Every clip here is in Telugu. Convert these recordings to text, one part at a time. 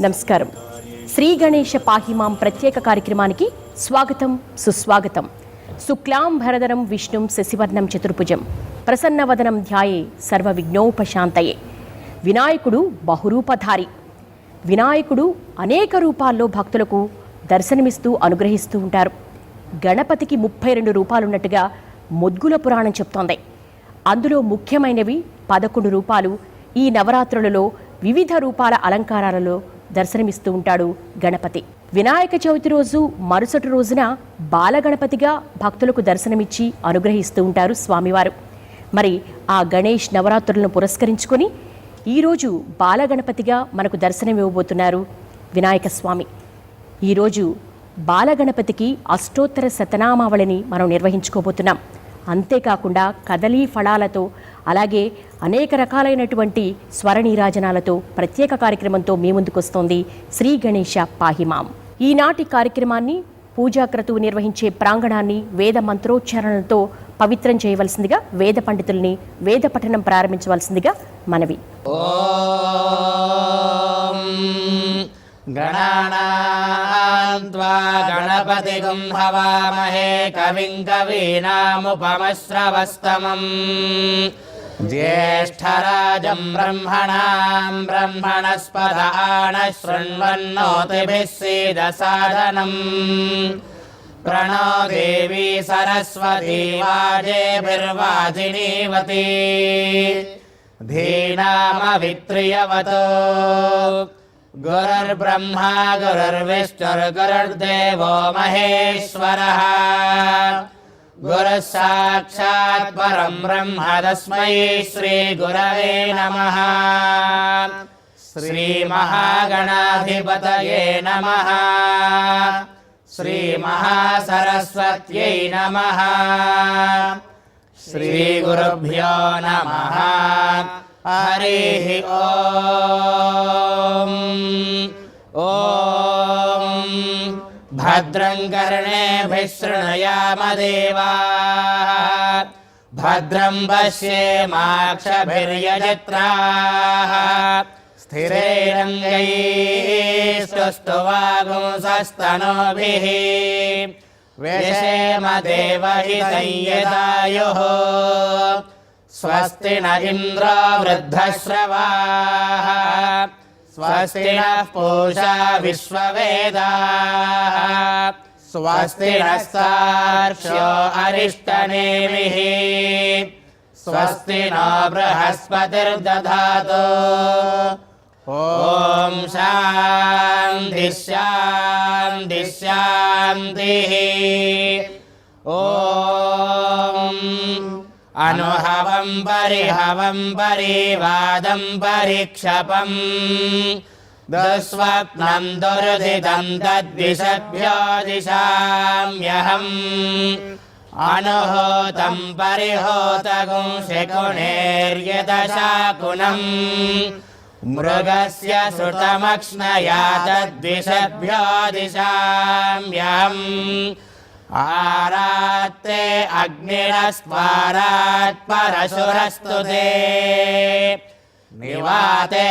నమస్కారం. శ్రీ గణేశ పాహిమాం ప్రత్యేక కార్యక్రమానికి స్వాగతం, సుస్వాగతం. శుక్లాంబరధరం విష్ణుం శశివర్ణం చతుర్భుజం ప్రసన్నవదనం ధ్యాయే సర్వ విఘ్నోపశాంతయే. వినాయకుడు బహురూపధారి. వినాయకుడు అనేక రూపాల్లో భక్తులకు దర్శనమిస్తూ అనుగ్రహిస్తూ ఉంటారు. గణపతికి 32 రూపాలున్నట్టుగా ముద్గుల పురాణం చెప్తోంది. అందులో ముఖ్యమైనవి 11 రూపాలు ఈ నవరాత్రులలో వివిధ రూపాల అలంకారాలలో దర్శనమిస్తూ ఉంటాడు గణపతి. వినాయక చవితి రోజు మరుసటి రోజున బాలగణపతిగా భక్తులకు దర్శనమిచ్చి అనుగ్రహిస్తూ ఉంటారు స్వామివారు. మరి ఆ గణేష్ నవరాత్రులను పురస్కరించుకొని ఈరోజు బాలగణపతిగా మనకు దర్శనమివ్వబోతున్నారు వినాయక స్వామి. ఈరోజు బాలగణపతికి అష్టోత్తర శతనామావళిని మనం నిర్వహించుకోబోతున్నాం. అంతేకాకుండా కదలీ ఫలాలతో అలాగే అనేక రకాలైనటువంటి స్వర నీరాజనాలతో ప్రత్యేక కార్యక్రమంతో మీ ముందుకొస్తోంది శ్రీ గణేశ పాహిమాం. ఈనాటి కార్యక్రమాన్ని పూజాక్రతువు నిర్వహించే ప్రాంగణాన్ని వేద మంత్రోచ్చారణలతో పవిత్రం చేయవలసిందిగా వేద పండితుల్ని వేద పఠనం ప్రారంభించవలసిందిగా మనవి. గణానాన్త్వా గణపతిగుం హవామహే కవిం కవీనాముపమశ్రవస్తమం జ్యేష్ఠరాజం బ్రహ్మణాం బ్రహ్మణస్పదాన శృణ్వన్నోతిభిः सीदसादनम् प्रणो देवी सरस्वती वाजेभिर्वाजिनीवती धीनामवित्रियवतो गुरुर्ब्रह्मा गुरुर्विष्णुर्गुरुर्देवो महेश्वरः गुरुः साक्षात् परं ब्रह्म तस्मै श्रीगुरवे नमः. श्रीमहागणाधिपतये नमः. श्रीमहासरस्वत्यै नमः. श्रीगुरुभ्यो नमः. हरिः ॐ. भद्रं कर्णेभिः शृणुयाम देवाः भद्रं पश्येमाक्षभिर्यजत्राः स्थिरैरङ्गैः स्तुष्ट्वागुंसस्तनूभिः व्यशेम देवहितं यदायुः स्वस्ति न इन्द्रो वृद्धश्रवाः स्वस्ति नः पूषा विश्ववेदाः स्वस्ति नस्तार्क्ष्यो अरिष्टनेमिः स्वस्ति नो बृहस्पतिर्दधातु. ॐ शान्ति शान्ति शान्तिः. ॐ अनुहवं परिहवं परिवादं परिक्षपं दुःस्वप्नं दुर्दिदं तद्विषभ्यो दिशाम्यहम् अनुहोतं परिहोतगुं शकुनेर्यदशाकुनं मृगस्य सुतमक्ष्णया तद्विषभ्यो दिशाम्यहम् आरात्ते अग्निरस्त्वारात् परशुरस्तु ते निवाते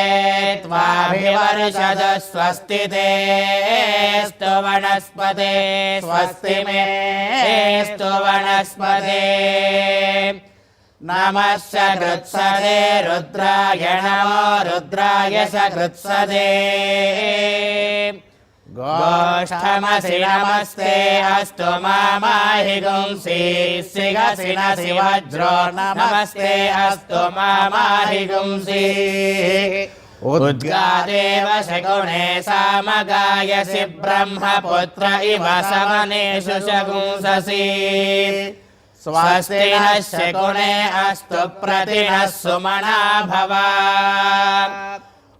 त्वाभिवर्षद स्वस्ति तेऽस्तु वनस्पते स्वस्ति मेऽस्तु वनस्पते. नमः सकृत्सदे रुद्राय नमो रुद्राय सकृत्सदे गोष्ठमसि नमस्ते अस्तु मामाहि गुंसि सिगसि नसि वज्रो नमस्ते अस्तु मामाहि गुंसि उद्गादेव शकुने सामगायसि ब्रह्मपुत्र इव समनेषु शगुंससि स्वस्ति नः शकुने अस्तु प्रतिनः सुमना भव.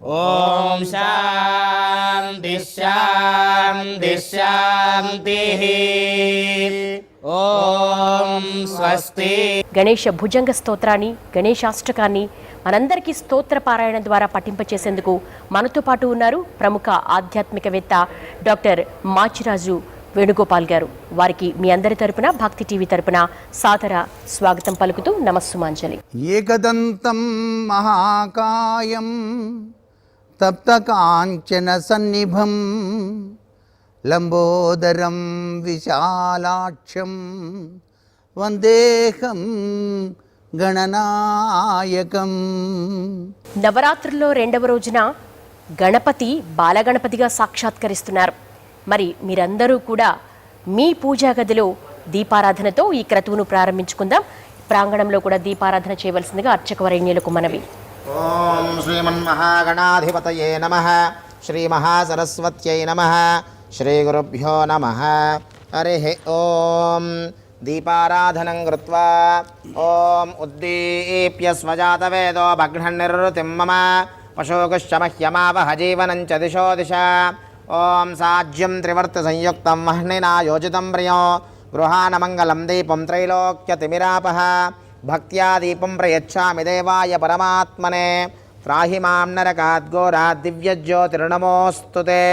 ओम शांति शांति शांतिः. ఓం స్వస్తి. గణేష భుజంగ స్తోత్రాన్ని గణేశాష్టకాన్ని మనందరికీ స్తోత్ర పారాయణ ద్వారా పఠింపచేసేందుకు మనతో పాటు ఉన్నారు ప్రముఖ ఆధ్యాత్మికవేత్త డాక్టర్ మాచిరాజు వేణుగోపాల్ గారు. వారికి మీ అందరి తరపున భక్తి టీవీ తరపున సాదర స్వాగతం పలుకుతూ నమస్సుమాంజలి. ఏకదంతం మహాకాయం తప్తకాంచన సన్నిభం లంబోదరం విశాలాక్షం వందేహం గణనాయకం. నవరాత్రుల్లో రెండవ రోజున గణపతి బాలగణపతిగా సాక్షాత్కరిస్తున్నారు. మరి మీరందరూ కూడా మీ పూజా గదిలో దీపారాధనతో ఈ క్రతువును ప్రారంభించుకుందాం. ప్రాంగణంలో కూడా దీపారాధన చేయవలసిందిగా అర్చకవరేణ్యులకు మనవి. ఓం శ్రీమన్మహాగణాధిపతయే నమః. శ్రీమహాసరస్వత్యై నమః. శ్రీగురుభ్యో నమః. హరిః ఓం. దీపారాధనం కృత్వా ఓం ఉద్దీప్య స్వజాతవేదో భగ్నన్నిర్వృతిం మమ పశోగుశ్చ మహ్యమావహ జీవనం చ దిశో దిశ. ఓం సాజ్యం త్రివర్త సంయుక్తం వహ్నినా యోజితం ప్రియం గృహానమంగళం దీపం త్రైలోక్యతిమిరాపః. భక్త్యా దీపం ప్రయచ్ఛామి దేవాయ పరమాత్మనే. త్రాహి మాం నరకాద్ఘోరాద్ దివ్యజ్యోతిర్నమోऽस्तु తే.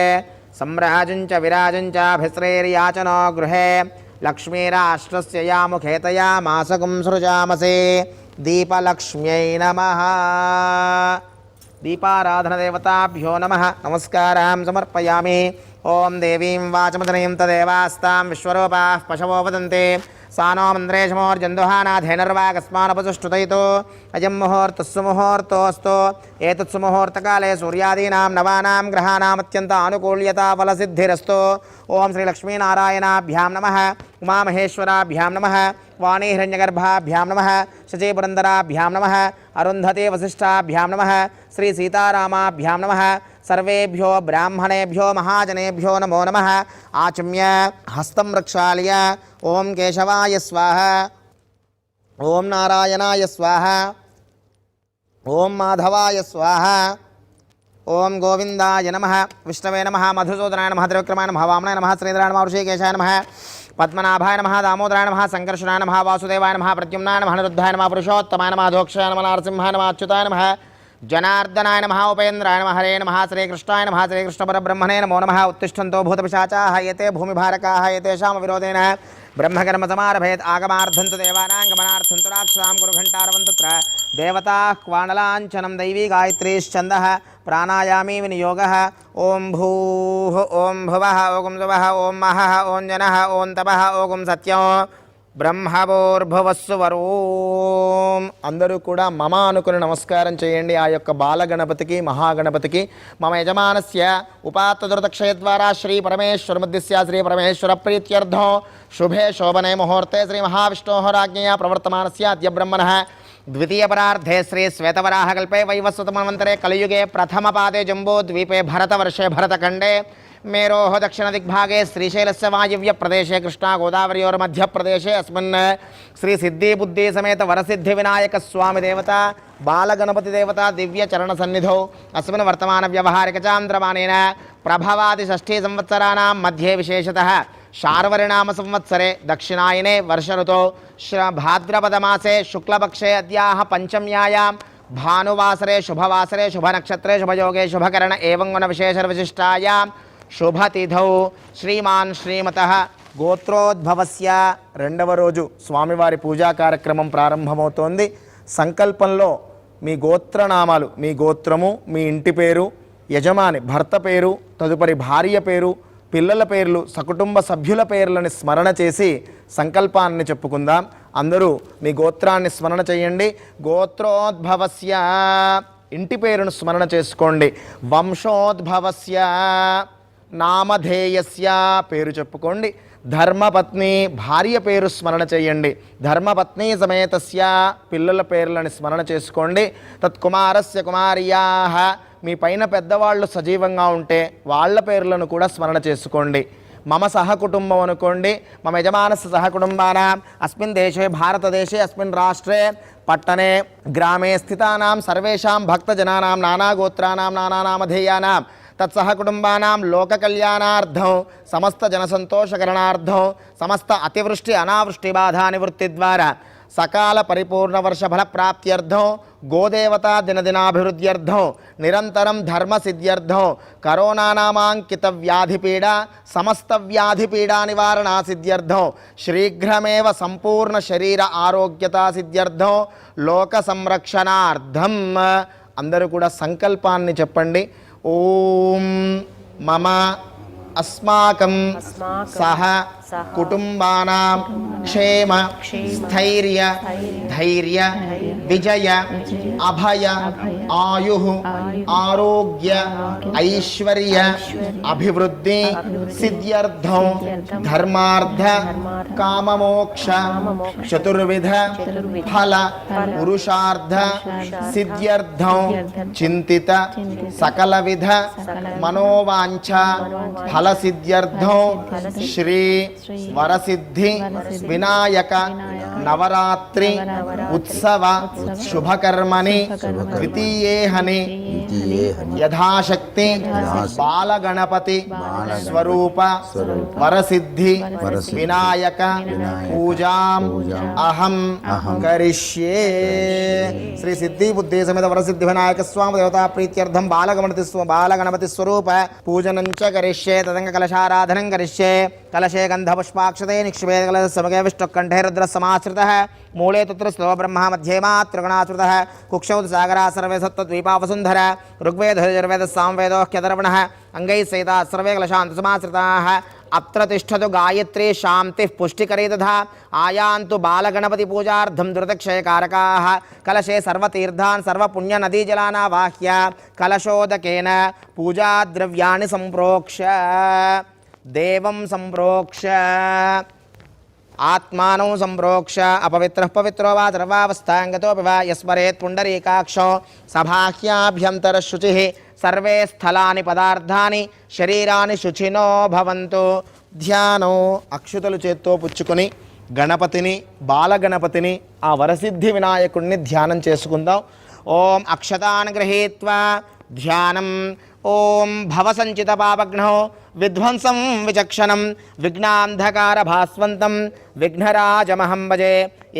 సంరాజం చ విరాజం చాభిశ్రేర్యాచనో గృహే లక్ష్మీరాష్ట్రస్య యాముఖేతయా మాసకం సృజామసే. దీపలక్ష్మ్యై నమః. దీపారాధన దేవతాభ్యో నమః. నమస్కారం సమర్పయామి. ఓం దేవీం వాచమదనీం తదేవాస్తాం విశ్వరూపాః పశవో వదంతే. సానో మంత్రేశమోర్జందుహానాధేనర్వాకస్మానపచుష్టుతైతో అయం ముహూర్తస్సు ముహూర్తోऽस्तु. ఏతత్సు ముహూర్తకాలే సూర్యాదీనాం నవానాం గ్రహాణామత్యంత ఆనుకూల్యతా ఫలసిద్ధిరస్తు. ఓం శ్రీలక్ష్మీనారాయణాభ్యాం నమః. ఉమామహేశ్వరాభ్యాం నమః. వాణీ హిరణ్యగర్భాభ్యాం నమః. శచీపురందరాభ్యాం నమః. అరుంధతే వసిష్ఠాభ్యాం నమః. శ్రీ సీతారామాభ్యాం నమః. సర్వేభ్యో బ్రాహ్మణేభ్యో మహాజనేభ్యో నమో నమః. ఆచమ్య హస్తం రక్షాళ్య. ఓం కేశవాయ స్వాహ. ఓం నారాయణాయ స్వాహ. ఓం మాధవాయ స్వాహ. ఓం గోవిందాయ నమః. విష్ణవే నమః. మధుసూదనాయ నమః. త్రివిక్రమాయ నమః. వామనాయ నమః. శ్రీధరాయ నమః. ఋషికేశాయ నమః. పద్మనాభాయ నమః. దామోదరాయ నమః. సంకర్షణాయ నమః. వాసుదేవాయ నమః. ప్రద్యుమ్నాయ నమః. నిరుద్ధాయ నమః. పురుషోత్తమాయ నమః. అధోక్షాయ నమః. నరసింహాయ నమః. అచ్యుతాయ నమః. జనార్దనాయ నమః. ఉపేంద్రాయ నమః. హరే నమః. శ్రీకృష్ణాయ నమః. శ్రీకృష్ణపరబ్రహ్మణే నమో నమః. ఉత్తిష్టంతో భూతపిశాచాః ఏతే భూమిభారకాః ఏతేషాం విరోధేన బ్రహ్మకర్మ సమారభేత్. ఆగమార్థంతు దేవానాం గమనార్థంతు రాక్షసాం కురుఘంటారవం తత్ర దేవతాః క్వాణలాంఛనం దైవీ గాయత్రీశ్చందః ప్రాణాయామీ వినియోగः. ఓం భూః ఓం భువః ఓం సువః ఓం మహః ఓం జనః ఓం తపః ఓం సత్యం బ్రహ్మభూర్భువస్సువరోం. అందరూ కూడా మమ అనుకుని నమస్కారం చేయండి. ఆ యొక్క బాలగణపతికి మహాగణపతికి. మమ యజమానస్య ఉపాత్తదురతక్షయ ద్వారా శ్రీ పరమేశ్వరముద్దిశ్య శ్రీ పరమేశ్వర ప్రీత్యర్థం శుభే శోభనే ముహూర్తే శ్రీ మహావిష్ణోః రాజ్ఞయా ప్రవర్తమానస్య అద్య బ్రహ్మణः ద్వితీయపరార్ధే శ్రీ శ్వేతవరాహకల్పే వైవస్వతమన్వంతరే కలియుగే ప్రథమపాదే జంబూద్వీపే భరతవర్షే భరతఖండే మేరోః దక్షిణదిగ్భాగే శ్రీశైలస్య వాయువ్య ప్రదేశే కృష్ణా గోదావరియోర్మధ్యప్రదేశే అస్మిన్ శ్రీ సిద్ధి బుద్ధి సమేత వరసిద్ధి వినాయక స్వామి దేవత బాలగణపతి దేవత దివ్య చరణ సన్నిధౌ అస్మిన్ వర్తమాన వ్యవహారిక చాంద్రమానేన ప్రభవాది షష్ఠీ సంవత్సరాణాం మధ్యే విశేషతః శార్వరినామ సంవత్సరే దక్షిణాయనే వర్ష ఋతౌ భాద్రపదమాసే శుక్లపక్షే అద్యాః పంచమ్యాయాం భానువాసరే శుభవాసరే శుభనక్షత్రే శుభయోగే శుభకరణ ఏవం గుణ విశేష విశిష్టాయాం శుభతిథౌ శ్రీమాన్ శ్రీమతః గోత్రోద్భవస్య. రెండవ రోజు స్వామివారి పూజా కార్యక్రమం ప్రారంభమవుతోంది. సంకల్పంలో మీ గోత్రనామాలు, మీ గోత్రము, మీ ఇంటి పేరు, యజమాని భర్త పేరు, తదుపరి భార్య పేరు, పిల్లల పేర్లు, సకుటుంబ సభ్యుల పేర్లని స్మరణ చేసి సంకల్పాన్ని చెప్పుకుందాం. అందరూ మీ గోత్రాన్ని స్మరణ చేయండి. గోత్రోద్భవస్య ఇంటి పేరును స్మరణ చేసుకోండి. వంశోద్భవస్య నామధేయస్య పేరు చెప్పుకోండి. ధర్మపత్ని భార్య పేరు స్మరణ చేయండి. ధర్మపత్ని సమేతస్య పిల్లల పేర్లను స్మరణ చేసుకోండి. తత్కుమారస్య కుమార్యాః మీ పైన పెద్దవాళ్ళు సజీవంగా ఉంటే వాళ్ళ పేర్లను కూడా స్మరణ చేసుకోండి. మమ సహకుటుంబం అనుకోండి. మమ యజమానస్య సహకుటుంబానాం అస్మిన్ దేశే భారతదేశే అస్మిన్ రాష్ట్రే పట్టణే గ్రామే స్థితానాం సర్వేషాం భక్తజనానాం నానాగోత్రానాం నానానామధేయానాం తత్సహకుటుంబానాం లోకకళ్యాణార్థం సమస్త జనసంతోషకరణార్థం సమస్త అతివృష్టి అనావృష్టి బాధా నివృత్తి ద్వారా సకాల పరిపూర్ణ వర్షఫల ప్రాప్త్యర్థం గోదేవతా దినదినాభివృద్ధ్యర్థం నిరంతరం ధర్మసిద్ధ్యర్థం కరోనానామాంకిత వ్యాధిపీడ సమస్త వ్యాధిపీడా నివారణా సిద్ధ్యర్థం శీఘ్రమేవ సంపూర్ణ శరీర ఆరోగ్యతా సిద్ధ్యర్థం లోక సంరక్షణార్థం. అందరూ కూడా సంకల్పాన్ని చెప్పండి. ఓం మమ అస్మాకం సహ కుటుంబానాం క్షేమ స్థైర్య ధైర్య విజయ అభయ ఆయు ఆరోగ్య ఐశ్వర్య అభివృద్ధి సిద్ధ్యర్థం ధర్మార్థ కామమోక్ష చతుర్విధ ఫల పురుషార్థ సిద్ధ్యర్థం చింతిత సకలవిధ మనోవాంఛ ఫలసిద్ధ్యర్థం శ్రీ వరసిద్ధి వినాయక నవరాత్రి ఉత్సవ శుభకర్మని ద్వితీయేహని యథాశక్తి బాలగణపతి స్వరూప వరసిద్ధి వినాయక పూజాం అహం కరిష్యే. శ్రీ సిద్ధి బుద్ధి సమేత వరసిద్ధి వినాయక స్వామి దేవతా ప్రీత్యర్థం బాలగణపతి స్వరూప పూజనం చ కరిష్యే. తదంగ కలశారాధనం కరిష్యే. కలశే గంధపుష్పాక్షతే నిక్షిపేత కలశ సమగే విష్ణుకంఠే రుద్ర సమాశ్రితః మూలే తత్ర స్థితో బ్రహ్మ మధ్యే మా త్రిగుణాశ్రితః కుక్షౌ సాగరా సర్వే సత్వద్వీపా వసుంధర ఋగ్వేద యజుర్వేద సామవేదో హ్యధర్వణః అంగై సైతా సర్వే కలశాంత సమాశ్రితాః అత్ర తిష్టతు గాయత్రీ శాంతిః పుష్టికరీ తథా ఆయాంతు బాలగణపతి పూజార్థం దురితక్షయకారకాః. కలశే సర్వతీర్థాన్ సర్వపుణ్యనదీజలానావాహ్య కలశోదకేన పూజాద్రవ్యాణి సంప్రోక్ష దేవం సంప్రోక్ష ఆత్మానం సంప్రోక్ష అపవిత్రః పవిత్రో వా సర్వావస్థాంగతోపి వా యస్మరేత్ పుండరీకాక్షో సభాహ్యాభ్యంతర శుచిః సర్వే స్థలాని పదార్థాని శరీరాన్ని శుచినో భవంతు. ధ్యానం అక్షుతలు చేత్తో పుచ్చుకొని గణపతిని బాలగణపతిని ఆ వరసిద్ధి వినాయకుడిని ధ్యానం చేసుకుందాం. ఓం అక్షతాన్ గృహీత్వా ధ్యానం. ఓం భవసంచిత పాపఘ్నో విధ్వంసం విచక్షణం విఘ్నాంధకార భాస్వంతం విఘ్నరాజమహం భజే.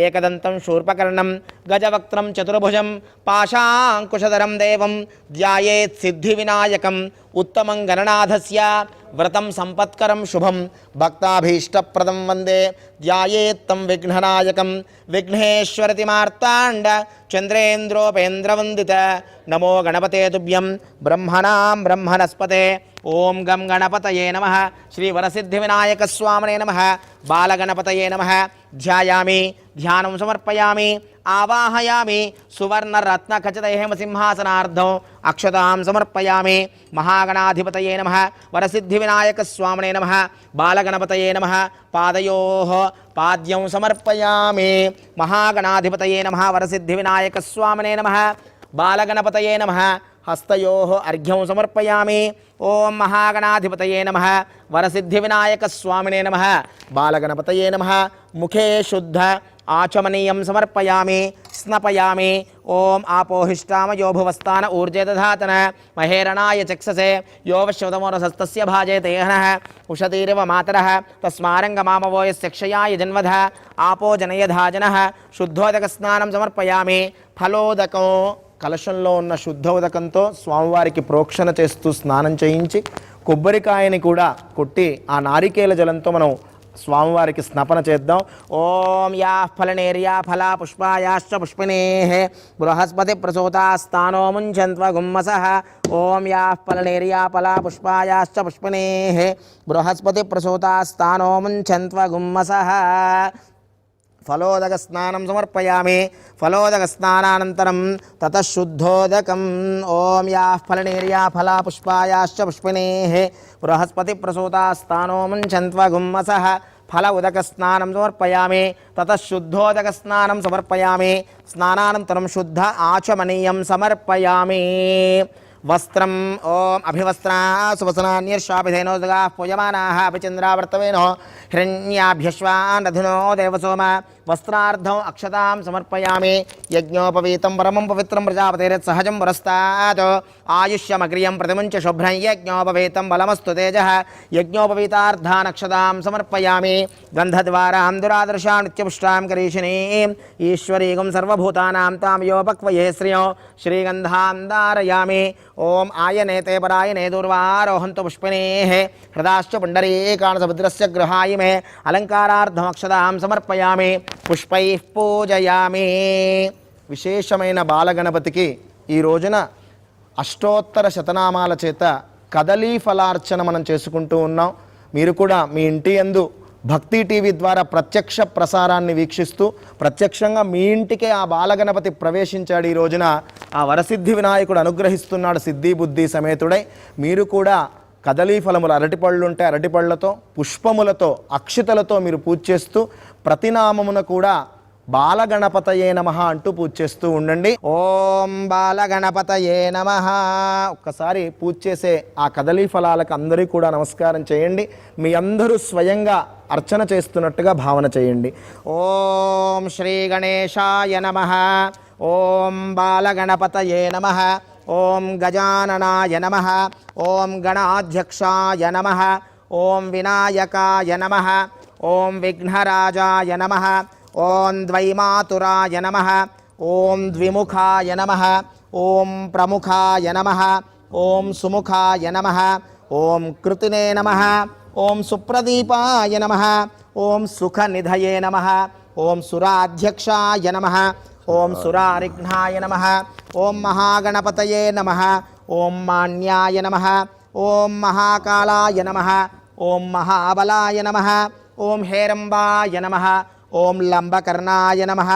ఏకదంతం శూర్పకర్ణం గజవక్త్రం చతుర్భుజం పాశాంకుశధరం దేవం ధ్యాయేత్ సిద్ధి వినాయకం ఉత్తమం గణనాథస్య వ్రతం సంపత్కరం శుభం భక్తాభీష్టప్రదం వందే. ధ్యాయేత్తం విఘ్ననాయకం విఘ్నేశ్వరతి మార్తాండ చంద్రేంద్రోపేంద్రవందిత. నమో గణపతే తుభ్యం బ్రహ్మణాం బ్రహ్మణస్పతే. ఓం గం గణపతయే నమః. శ్రీ వరసిద్ధి వినాయక స్వామినే నమః. బాలగణపతయే నమః. ధ్యాయామి ధ్యానం సమర్పయామి ఆవాహయామి సువర్ణరత్నఖచిత హేమసింహాసనార్థం అక్షతాం సమర్పయామి. మహాగణాధిపతయే నమః. వరసిద్ధి వినాయక స్వామినే నమః. బాలగణపతయే నమః. పాదయోః పాద్యం సమర్పయామి. మహాగణాధిపతయే నమః. వరసిద్ధి వినాయక స్వామినే నమః. బాలగణపతయే నమః. హస్తయోః అర్ఘ్యం సమర్పయామి. ఓం మహాగణాధిపతయే నమః. వరసిద్ధి వినాయక స్వామినే నమః. బాలగణపతయే నమః. ముఖే శుద్ధ ఆచమనీయం సమర్పయామి స్నపయామి. ఓం ఆపోహిష్టామయో భువస్థాన ఊర్జే దధాతన మహేరణాయ చక్షసే యో వశ్వతమోరసస్తస్య భాజేతేహనః ఉషతీరివ మాతరః తస్మారంగమామవో యస్య క్షయాయ జన్మధ ఆపో జనయధాజనః. శుద్ధోదక స్నానం సమర్పయామి. ఫలోదకం కలశంలో ఉన్న శుద్ధోదకంతో స్వామివారికి ప్రోక్షణ చేస్తూ స్నానం చేయించి కొబ్బరికాయని కూడా కొట్టి ఆ నారికేల జలంతో మనం స్వామివారికి స్నపన చేద్దాం. ఓం యా ఫలనేర్యా ఫలా పుష్పాయాశ్చ పుష్పిణేః బృహస్పతి ప్రసూతాస్తానో ముంచన్త్వ గుమ్మసః. ఓం యా ఫలనేర్యా ఫలా పుష్పాయాశ్చ పుష్పిణేః బృహస్పతి ప్రసూతాస్తానో ముంచన్త్వ గుమ్మసః. ఫలోదక స్నానం సమర్పయామి. ఫలోదక స్నానానంతరం తతః శుద్ధోదకం. ఓం యా ఫలనేర్యా ఫలా పుష్పాయాశ్చ పుష్పిణేః బృహస్పతి ప్రసూతాస్తానో ముంచన్త్వ గుమ్మసః. ఫల ఉదక స్నానం సమర్పయామి. తతః శుద్ధోదక స్నానం సమర్పయామి. స్నానానంతరం శుద్ధ ఆచమనీయం సమర్పయామి. వస్త్రం ఓం అభివస్త్రా సువసనాన్యర్షాభిధేనోదగా పూజమానాః అభిచంద్రావర్తవేనో హిరణ్యాభ్యశ్వానధునో దేవసోమ. వస్త్రార్థం అక్షతాం సమర్పయామి. యజ్ఞోపవీతం పరమం పవిత్రం ప్రజాపతిరత్ సహజం పురస్తాత్ ఆయుష్యమగ్రియం ప్రతిముంచ శుభ్రం యజ్ఞోపవీతం బలమస్తు తేజః. యజ్ఞోపవీతార్థాన్ అక్షతాం సమర్పయామి. గంధద్వారాం దురాదర్శాం నిత్యపుష్టాం కరీషిణీం ఈశ్వరీగం సర్వభూతానాం తాం యోపక్వయే శ్రియం శ్రీగంధాం ధారయామి. ఓం ఆయనేతే పరాయనే దూర్వారోహంతు పుష్పిణేః హృదాశ్చ పుండరీకాన్ సముద్రస్య గృహాయ మే. అలంకారార్థం అక్షతాం సమర్పయామి. పుష్పైః పూజయామి. విశేషమైన బాలగణపతికి ఈ రోజున అష్టోత్తర శతనామాల చేత కదలీ ఫలార్చన మనం చేసుకుంటూ ఉన్నాం. మీరు కూడా మీ ఇంటి యందు భక్తి టీవీ ద్వారా ప్రత్యక్ష ప్రసారాన్ని వీక్షిస్తూ ప్రత్యక్షంగా మీ ఇంటికే ఆ బాలగణపతి ప్రవేశించాడు. ఈ రోజున ఆ వరసిద్ధి వినాయకుడు అనుగ్రహిస్తున్నాడు సిద్ధి బుద్ధి సమేతుడై. మీరు కూడా కదలీ ఫలములు, అరటిపళ్ళు ఉంటే అరటిపళ్ళతో, పుష్పములతో, అక్షితలతో మీరు పూజ చేస్తూ ప్రతినామమున కూడా బాలగణపతయే నమః అంటూ పూజ చేస్తూ ఉండండి. ఓం బాలగణపతయే నమః. ఒక్కసారి పూజ చేసే ఆ కదలీ ఫలాలకు అందరికీ కూడా నమస్కారం చేయండి. మీ అందరూ స్వయంగా అర్చన చేస్తున్నట్టుగా భావన చేయండి. ఓం శ్రీ గణేశాయ నమః. ఓం బాలగణపతయే నమః. ఓం గజాననాయ నమః. ఓం గణాధ్యక్షాయ నమః. ఓం వినాయకాయ నమః. ఓం విఘ్నరాజాయ నమః. ఓం ద్వైమాతురాయ నమః. ఓం ద్విముఖాయ నమః. ఓం ప్రముఖాయ నమః. ఓం సుముఖాయ నమః. ఓం కృతినే నమః. ఓం సుప్రదీపాయ నమః. ఓం సుఖనిధయే నమః. ఓం సురాధ్యక్షాయ నమః. ఓం సురారిఘ్నాయ నమః. ఓం మహాగణపతయే నమః. ఓం మాన్యాయ నమః. ఓం మహాకాలాయ నమః. ఓం మహాబలాయ నమః. ఓం హేరంబాయ నమః. ఓం లంబకర్ణాయ నమః.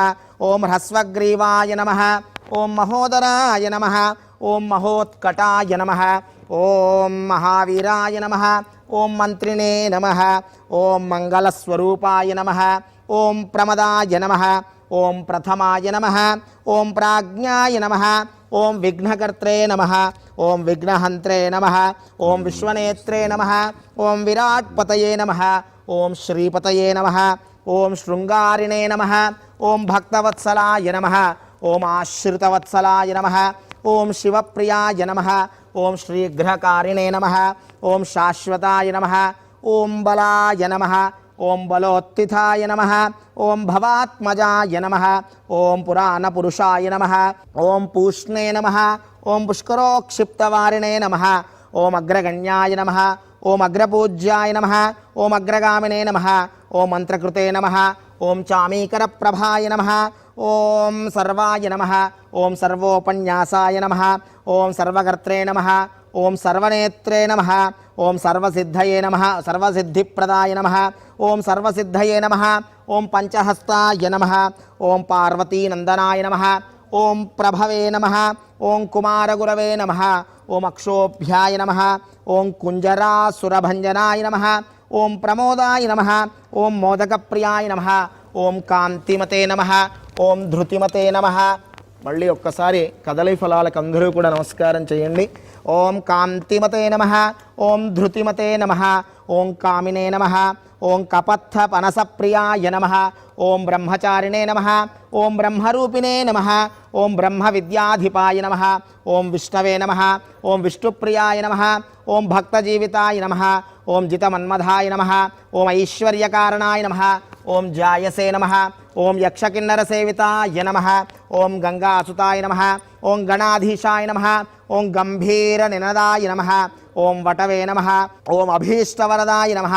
ఓం హ్రస్వగ్రీవాయ నమః. ఓం మహోదరాయ నమః. ఓం మహోత్కటాయ నమః. ఓం మహావీరాయ నమః. ఓం మంత్రిణే నమః. ఓం మంగళస్వరూపాయ నమః. ఓం ప్రమదాయ నమః. ఓం ప్రథమాయ నమః. ఓం ప్రాజ్ఞాయ నమః. ఓం విఘ్నకర్త్రే నమః. ఓం విఘ్నహంత్రే నమః. ఓం విశ్వనేత్రే నమః. ఓం విరాట్పతయే నమః. ఓం శ్రీపతయే నమః. ఓం శృంగారిణే నమః. ఓం భక్తవత్సలాయ నమః. ఓం ఆశ్రితవత్సలాయ నమః. ఓం శివప్రియాయ నమః. ఓం శ్రీగ్రహకారిణే నమః. ఓం శాశ్వతాయ నమః. ఓం బలాయ నమః. ఓం బలోత్తిథాయ నమః. ఓం భవాత్మజాయ నమః. ఓం పురాణపురుషాయ నమః. ఓం పూష్ణే నమః. ఓం పుష్కరోక్షిప్తవారిణే నమః. ఓం అగ్రగణ్యాయ నమః. ఓం అగ్రపూజ్యాయ నమః. ఓం అగ్రగామినే నమః. ఓం మంత్రకృతే నమః. ఓం చామీకరప్రభాయ నమః. ఓం సర్వాయ నమః. ఓం సర్వోపన్యాసాయ నమః. ఓం సర్వకర్త్రే నమః. ఓం సర్వనేత్రే నమః. ఓం సర్వసిద్ధయే నమః. సర్వసిద్ధిప్రదాయ నమః. ఓం సర్వసిద్ధయే నమః. ఓం పంచహస్తాయ నమః. ఓం పార్వతీనందనాయ నమః. ఓం ప్రభవే నమః. ఓం కుమారగురవే నమః. ఓం అక్షోభ్యాయ నమః. ఓం కుంజరాసురభంజనాయ నమః. ఓం ప్రమోదాయ నమః. ఓం మోదకప్రియాయ నమః. ఓం కాంతిమతే నమః. ఓం ధృతిమతే నమః. మళ్ళీ ఒక్కసారి కదలీ ఫలాలకు అందరూ కూడా నమస్కారం చేయండి. ఓం కాంతిమతే నమః. ఓం ధృతిమతే నమః. ఓం కామినే నమః. ఓం కపత్థ పనసప్రియాయ నమః. ఓం బ్రహ్మచారిణే నమః. ఓం బ్రహ్మరూపిణే నమః. ఓం బ్రహ్మ విద్యాధిపాయ నమః. ఓం విష్ణవే నమః. ఓం విష్ణుప్రియాయ నమః. ఓం భక్తజీవితాయ నమః. ఓం జితమన్మధాయ నమః. ఓం ఐశ్వర్యకారణాయ నమః. ఓం జాయసే నమః. ఓం యక్షకిన్నరసేవితాయ నమః. ఓం గంగాసుతాయ నమః. ఓం గణాధీశాయ నమః. ఓం గంభీరనినదాయ నమః. ఓం వటవే నమః. ఓం అభీష్టవరదాయ నమః.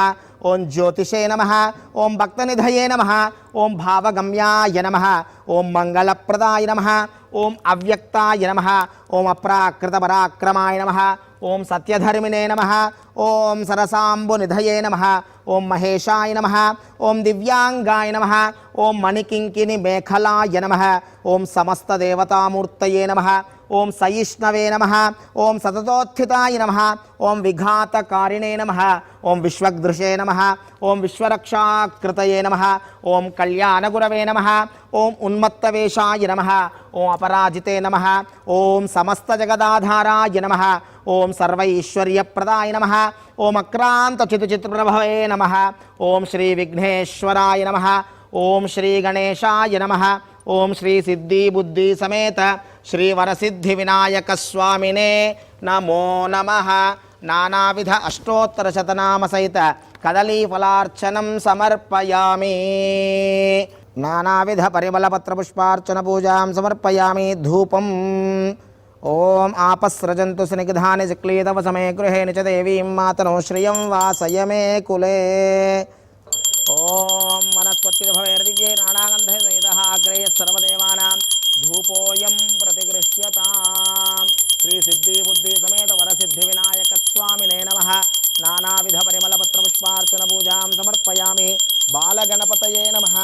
ఓం జ్యోతిషే నమః. ఓం భక్తనిధయే నమః. ఓం భావగమ్యాయ నమః. ఓం మంగళప్రదాయ నమః. ఓం అవ్యక్తాయ నమః. ఓం అప్రాకృతపరాక్రమాయ నమః. ఓం సత్యధర్మిణే నమః. ఓం సరసాంబునిధయే నమః. ఓం మహేశాయ నమః. ఓం దివ్యాంగాయ నమః. ఓం మణికింకిని మేఖలాయ నమః. ఓం సమస్తదేవతామూర్తయే నమః. ఓం సయిష్ణవే నమః. ఓం సతతోత్థితాయ నమః. ఓం విఘాతకారిణే నమః. ఓం విశ్వదృశే నమః. ఓం విశ్వరక్షాకృతయే నమః. ఓం కళ్యాణగురవే నమః. ఓం ఉన్మత్తవేషాయ నమః. ఓం అపరాజితే నమః. ఓం సమస్తజగదాధారాయ నమః. ఓం సర్వైశ్వర్యప్రదాయ నమః. ఓం అక్రాంతచితుచిత్ప్రభవే నమః. ఓం శ్రీ విఘ్నేశ్వరాయ నమః. ఓం శ్రీ గణేశాయ నమః. ఓం శ్రీ సిద్ధి బుద్ధి సమేత శ్రీ వరసిద్ధి వినాయక స్వామినే నమో నమః. నానావిధ అష్టోత్తర శతనామ సహిత కదలీ ఫలార్చనం సమర్పయామి. నానావిధ పరిమళపత్ర పుష్పార్చన పూజాం సమర్పయామి. ధూపం. ఓం ఆపస్రజంతు స్నిగ్ధాని క్లీదవ సమే గృహే నిచ దేవీం మాతనో శ్రియం వాసయ మే కులే. ఓం వనస్పతిర్భవేర్దివ్యై నానాగంధై సహితః అగ్రేయ సర్వదేవానాం ధూపోయం ప్రతిగృహ్యతాం. శ్రీ సిద్ధి బుద్ధి సమేత వరసిద్ధి వినాయక స్వామినే నమః. నానావిధ పరిమళ పత్ర పుష్పార్చన పూజాం సమర్పయామి. బాలగణపతయే నమః.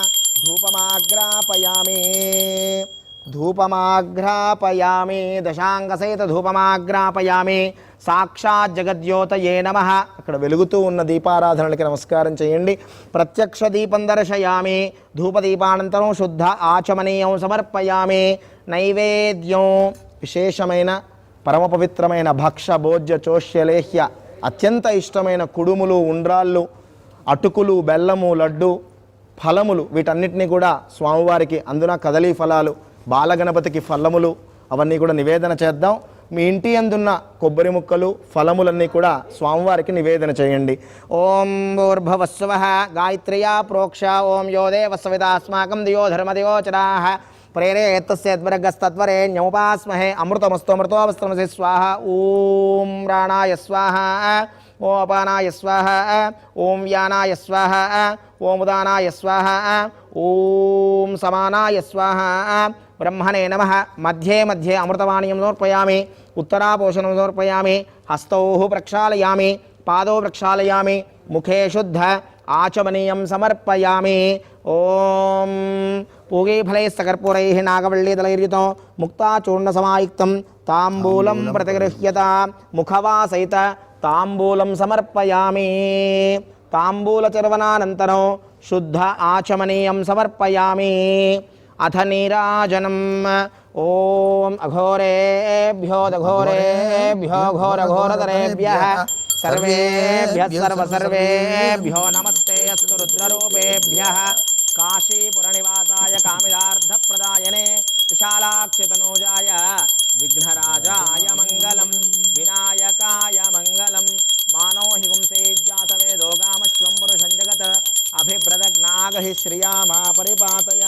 ధూపమాగ్రాపయామి. ధూపమాగ్రాపయామి. దశాంగసహిత ధూపమాగ్రాపయామి. సాక్షాత్ జగద్యోతయే నమః. అక్కడ వెలుగుతూ ఉన్న దీపారాధనలకి నమస్కారం చేయండి. ప్రత్యక్ష దీపం దర్శయామి. ధూపదీపానంతరం శుద్ధ ఆచమనీయం సమర్పయామి. నైవేద్యం విశేషమైన పరమ పవిత్రమైన భక్ష భోజ్య చోష్యలేహ్య అత్యంత ఇష్టమైన కుడుములు, ఉండ్రాళ్ళు, అటుకులు, బెల్లము, లడ్డు, ఫలములు వీటన్నిటినీ కూడా స్వామివారికి, అందున కదలీ ఫలాలు, బాలగణపతికి ఫలములు అవన్నీ కూడా నివేదన చేద్దాం. మీ ఇంటి అందున్న కొబ్బరి ముక్కలు, ఫలములన్నీ కూడా స్వామివారికి నివేదన చేయండి. ఓం భూర్భవస్వః గాయత్ర్యా ప్రోక్ష ఓం యో దేవస్సవితాస్మాకం దియో ధర్మదియోచరాః ప్రేరేత్తస్యద్వర్గస్తత్వరేణ్యముపాస్మహే అమృతమస్తు అమృతోవస్త్రమసి స్వాహ. ఓం ప్రాణాయ స్వాహ. ఓం అపానాయ స్వాహ. ఓం వ్యానాయ స్వాహ. ఓం ఉదానాయ స్వాహ. ఓం సమానాయ స్వాహ. బ్రహ్మణే నమః. మధ్యే మధ్యే అమృతపానీయం సమర్పయామి. ఉత్తరాపోషణం సమర్పయామి. హస్తౌ ప్రక్షాళయామి. పాదౌ ప్రక్షాళయామి. ముఖే శుద్ధ ఆచమనీయం సమర్పయామి. ఓం పూగీఫలైస్తకర్పూరైః నాగవల్లీదళైర్యుతం ముక్తాచూర్ణసమాయుక్తం తాంబూలం ప్రతిగృహ్యత ముఖవాసైత తాంబూలం సమర్పయామి. తాంబూలచర్వనానంతరం శుద్ధ ఆచమనీయం సమర్పయామి. అథ నీరాజనం. ఓం అఘోరేభ్యో దఘోరేభ్యో ఘోరఘోరతరేభ్యః సర్వేభ్యః సర్వసర్వేభ్యో నమస్తే అస్తు రుద్రరూపేభ్యః. కాశీపురనివాసాయ కామిదార్థప్రదాయనే విశాలాక్షితనూజాయ విఘ్నరాజాయ మంగళం. వినాయకాయ మంగళం. మానో హి గుంసేజ్జాతవేదో గామశ్వం పురుషం జగత్ అభిభ్రదగ్నాగహి శ్రియామా పరిపాతయ.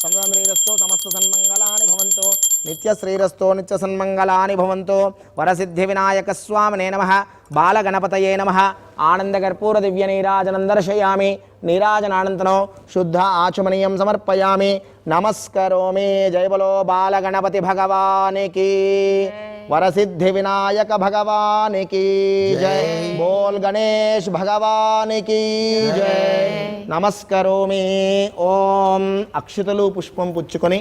సంశ్రీరస్తో సమస్త సన్మంగళాని భవంతు. నిత్యశ్రీరస్తో నిత్య సన్మంగళాని భవంతు. వరసిద్ధి వినాయక స్వామినే నమః. బాలగణపతయే నమః. ఆనందకర్పూర దివ్య నీరాజనం దర్శయామి. నీరాజనానంతరం శుద్ధ ఆచమనీయం సమర్పయామి. నమస్కరోమి. జయ బలో బాలగణపతి భగవానికి. వరసిద్ధి వినాయక భగవానికి జై. బోల్ గణేష్ భగవానికి జై. నమస్కరోమి. ఓం అక్షతలు పుష్పం పుచ్చుకొని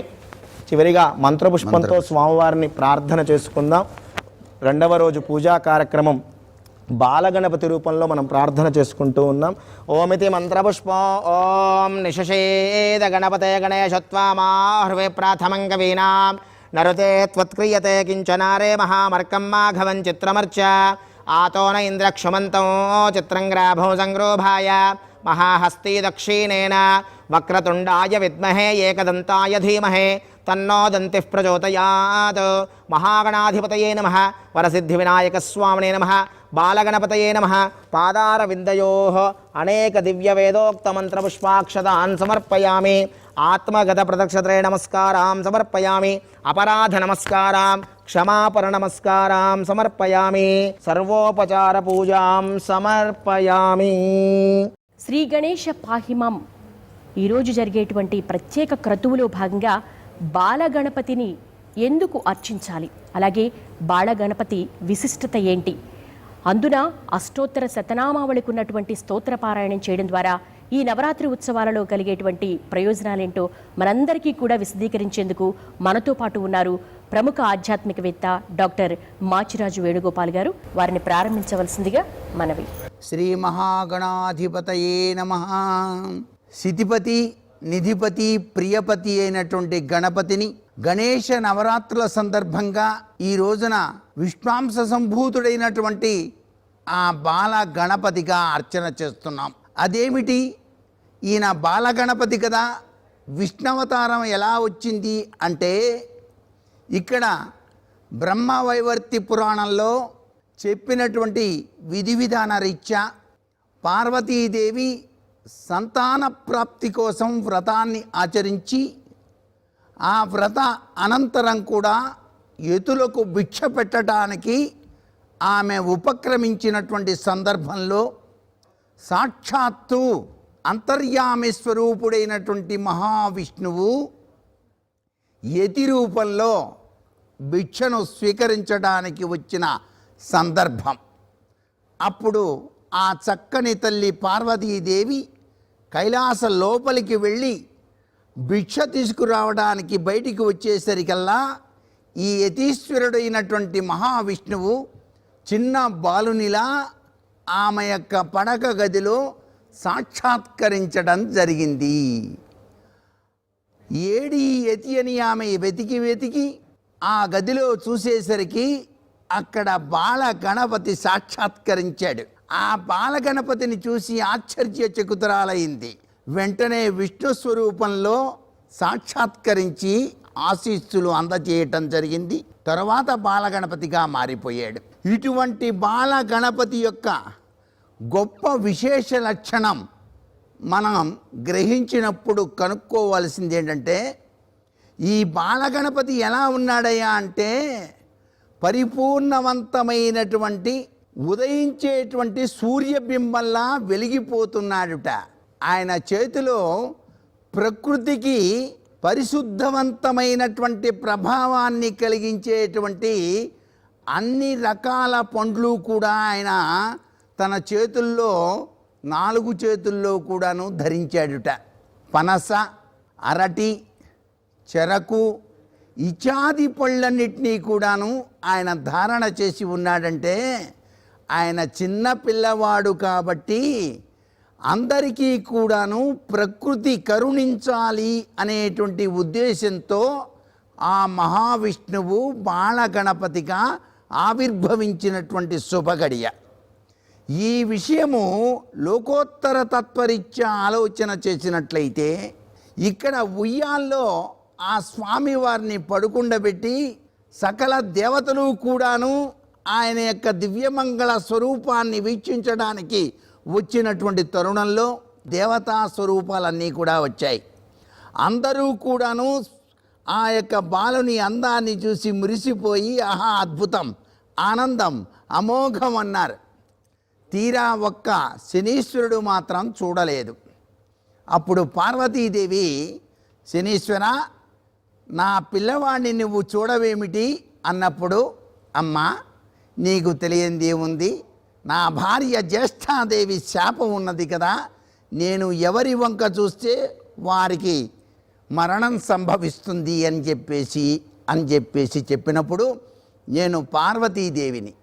చివరిగా మంత్రపుష్పంతో స్వామివారిని ప్రార్థన చేసుకుందాం. రెండవ రోజు పూజా కార్యక్రమం బాలగణపతి రూపంలో మనం ప్రార్థన చేసుకుంటూ ఉన్నాం. ఓమితి మంత్రపుష్పం. ఓం నిశషేద గణపతే గణేశత్వామాహృవే ప్రాథమం కవీనాం నరుతే త్వత్క్రియతే కించనారే మహామర్కం మాఘవం చిత్రమర్చ ఆతో న ఇంద్రక్షుమంతం చిత్రంగ్రాభం సంగ్రోభాయ మహాహస్తీ దక్షిణేన వక్రతుండాయ విద్మహే ఏకదంతాయ ధీమహే తన్నో దంతిః ప్రచోదయాత్. మహాగణాధిపతయే నమః. వరసిద్ధి వినాయక స్వామినే నమః. బాలగణపతయే నమః. పాదారవిందయోః అనేక దివ్య వేదోక్త మంత్రపుష్పాక్షతాన్ సమర్పయామి. ఆత్మగత ప్రదక్షిత్రే నమస్కారాం సమర్పయామి. అపరాధ నమస్కారాం క్షమాపణ నమస్కారాం సమర్పయామి. సర్వోపచార పూజాం సమర్పయామి. శ్రీ గణేశ పాహిమం ఈరోజు జరిగేటువంటి ప్రత్యేక క్రతువులో భాగంగా బాలగణపతిని ఎందుకు అర్చించాలి, అలాగే బాలగణపతి విశిష్టత ఏంటి, అందున అష్టోత్తర శతనామావళికి ఉన్నటువంటి స్తోత్ర పారాయణం చేయడం ద్వారా ఈ నవరాత్రి ఉత్సవాలలో కలిగేటువంటి ప్రయోజనాలేంటో మనందరికీ కూడా విశదీకరించేందుకు మనతో పాటు ఉన్నారు ప్రముఖ ఆధ్యాత్మికవేత్త డాక్టర్ మాచిరాజు వేణుగోపాల్ గారు. వారిని ప్రారంభించవలసిందిగా మనవి. శ్రీ మహాగణాధిపతయే నమః. సితిపతి, నిధిపతి, ప్రియపతి అయినటువంటి గణపతిని గణేష నవరాత్రుల సందర్భంగా ఈ రోజున విశ్వాంశ సంభూతుడైనటువంటి ఆ బాల గణపతిగా అర్చన చేస్తున్నాం. అదేమిటి, ఈయన బాలగణపతి కదా, విష్ణవతారం ఎలా వచ్చింది అంటే, ఇక్కడ బ్రహ్మవైవర్తి పురాణంలో చెప్పినటువంటి విధి విధాన రీత్యా పార్వతీదేవి సంతాన ప్రాప్తి కోసం వ్రతాన్ని ఆచరించి ఆ వ్రత అనంతరం కూడా యతులకు భిక్ష పెట్టడానికి ఆమె ఉపక్రమించినటువంటి సందర్భంలో సాక్షాత్తు అంతర్యామి స్వరూపుడైనటువంటి మహావిష్ణువు యతి రూపంలో భిక్షను స్వీకరించడానికి వచ్చిన సందర్భం. అప్పుడు ఆ చక్కని తల్లి పార్వతీదేవి కైలాస లోపలికి వెళ్ళి భిక్ష తీసుకురావడానికి బయటికి వచ్చేసరికల్లా ఈ యతీశ్వరుడైనటువంటి మహావిష్ణువు చిన్న బాలునిలా ఆమె యొక్క పడక గదిలో సాక్షాత్కరించడం జరిగింది. ఏడి యతి అని ఆమె వెతికి ఆ గదిలో చూసేసరికి అక్కడ బాల గణపతి సాక్షాత్కరించాడు. ఆ బాల గణపతిని చూసి ఆశ్చర్యచకితురాలైంది. వెంటనే విష్ణు స్వరూపంలో సాక్షాత్కరించి ఆశీస్సులు అందజేయటం జరిగింది. తర్వాత బాలగణపతిగా మారిపోయాడు. ఇటువంటి బాలగణపతి యొక్క గొప్ప విశేష లక్షణం మనం గ్రహించినప్పుడు కనుక్కోవాల్సింది ఏంటంటే, ఈ బాలగణపతి ఎలా ఉన్నాడయ్యా అంటే పరిపూర్ణవంతమైనటువంటి ఉదయించేటువంటి సూర్యబింబంలా వెలిగిపోతున్నాడుట. ఆయన చేతిలో ప్రకృతికి పరిశుద్ధవంతమైనటువంటి ప్రభావాన్ని కలిగించేటువంటి అన్ని రకాల పండ్లు కూడా ఆయన తన చేతుల్లో 4 చేతుల్లో కూడాను ధరించాడుట. పనస, అరటి, చెరకు ఇత్యాది పళ్ళన్నిటినీ కూడాను ఆయన ధారణ చేసి ఉన్నాడంటే ఆయన చిన్న పిల్లవాడు కాబట్టి అందరికీ కూడాను ప్రకృతి కరుణించాలి అనేటువంటి ఉద్దేశంతో ఆ మహావిష్ణువు బాలగణపతిగా ఆవిర్భవించినటువంటి శుభగడియ. ఈ విషయము లోకోత్తర తత్వరీత్యా ఆలోచన చేసినట్లయితే ఇక్కడ ఉయ్యాల్లో ఆ స్వామివారిని పడుకుండబెట్టి సకల దేవతలు కూడాను ఆయన యొక్క దివ్యమంగళ స్వరూపాన్ని వీక్షించడానికి వచ్చినటువంటి తరుణంలో దేవతా స్వరూపాలన్నీ కూడా వచ్చాయి. అందరూ కూడాను ఆ యొక్క బాలుని అందాన్ని చూసి మురిసిపోయి ఆహా అద్భుతం, ఆనందం, అమోఘం అన్నారు. తీరా ఒక్క శనీశ్వరుడు మాత్రం చూడలేదు. అప్పుడు పార్వతీదేవి, శనీశ్వర నా పిల్లవాడిని నువ్వు చూడవేమిటి అన్నప్పుడు, అమ్మా నీకు తెలియంది ఏముంది, నా భార్య జ్యేష్ఠాదేవి శాపం ఉన్నది కదా, నేను ఎవరి వంక చూస్తే వారికి మరణం సంభవిస్తుంది అని చెప్పేసి చెప్పినప్పుడు నేను పార్వతీదేవిని